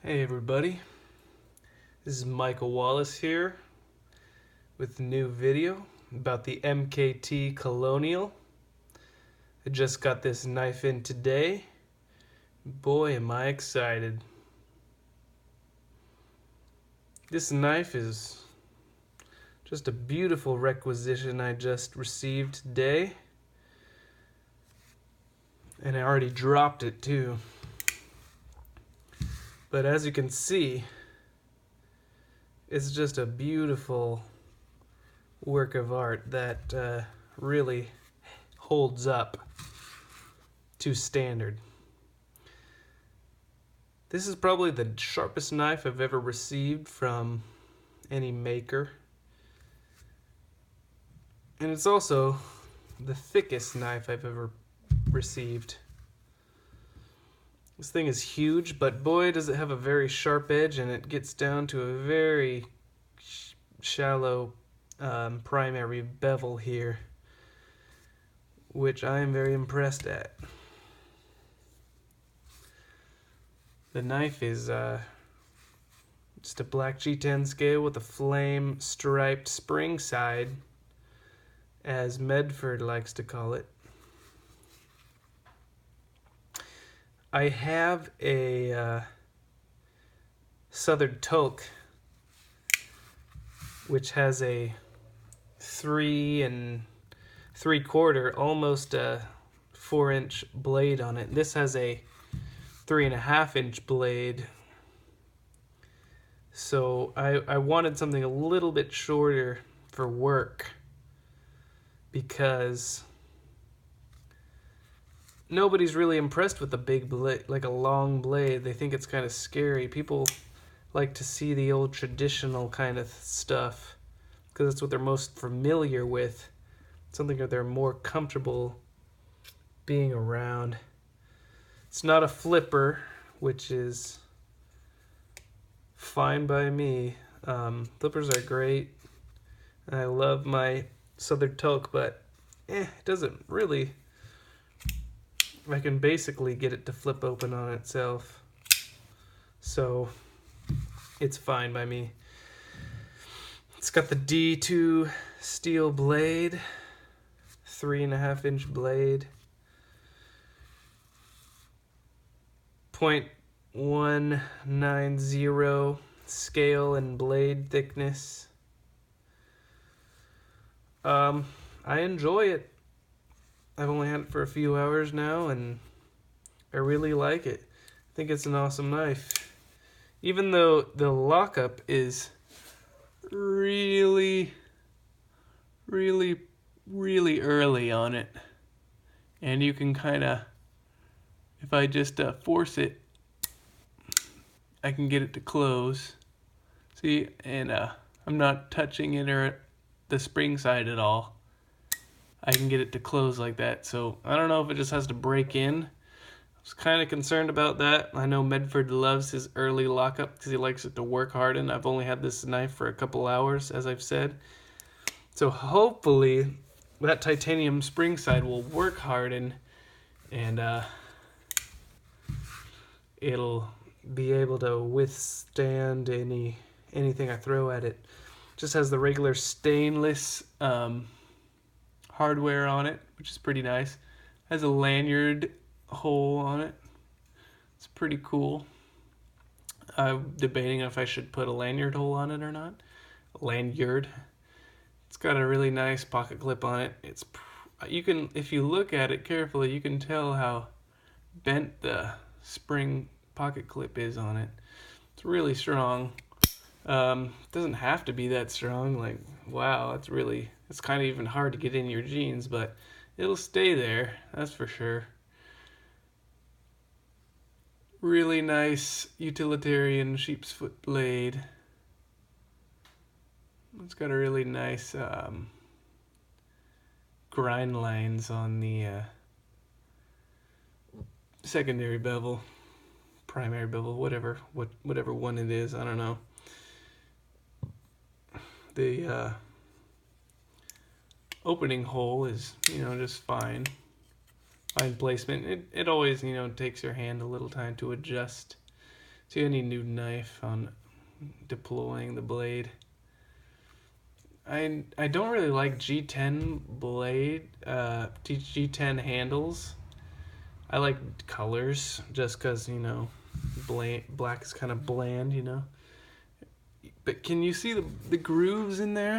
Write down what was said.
Hey everybody, this is Michael Wallace here with a new video about the MKT Colonial. I just got this knife in today. Boy, am I excited. This knife is just a beautiful requisition I just received today. And I already dropped it too. But as you can see, it's just a beautiful work of art that really holds up to standard. This is probably the sharpest knife I've ever received from any maker. And it's also the thickest knife I've ever received. This thing is huge, but boy does it have a very sharp edge, and it gets down to a very shallow primary bevel here, which I am very impressed at. The knife is just a black G10 scale with a flame striped spring side, as Medford likes to call it. I have a Southern Toke, which has a 3 3/4, almost a 4-inch blade on it. This has a 3.5-inch blade. So I wanted something a little bit shorter for work because nobody's really impressed with a big blade, like a long blade. They think it's kind of scary. People like to see the old traditional kind of stuff because that's what they're most familiar with, something that they're more comfortable being around. It's not a flipper, which is fine by me. Flippers are great. I love my Southern Toke, but it doesn't really. I can basically get it to flip open on itself, so it's fine by me. It's got the D2 steel blade, 3.5-inch blade, 0.190 scale and blade thickness. I enjoy it. I've only had it for a few hours now, and I really like it. I think it's an awesome knife. Even though the lockup is really early on it, and you can kind of, if I just force it, I can get it to close. See, and I'm not touching it or the spring side at all. I can get it to close like that. So I don't know if it just has to break in. I was kind of concerned about that. I know Medford loves his early lockup because he likes it to work hard in. I've only had this knife for a couple hours, as I've said. So hopefully that titanium spring side will work hard in, and it'll be able to withstand anything I throw at it. Just has the regular stainless hardware on it, which is pretty nice. Has a lanyard hole on it. It's pretty cool. I'm debating if I should put a lanyard hole on it or not. Lanyard. It's got a really nice pocket clip on it. You can, if you look at it carefully, you can tell how bent the spring pocket clip is on it. It's really strong. Doesn't have to be that strong. Like, wow, it's kind of even hard to get in your jeans, but it'll stay there, that's for sure. Really nice utilitarian sheep's foot blade. It's got a really nice grind lines on the secondary bevel, primary bevel, whatever one it is, I don't know. The opening hole is, just fine placement. It always, takes your hand a little time to adjust See any new knife on deploying the blade. I don't really like G10 blade, G10 handles. I like colors just because, you know, black is kind of bland, you know. But can you see the grooves in there?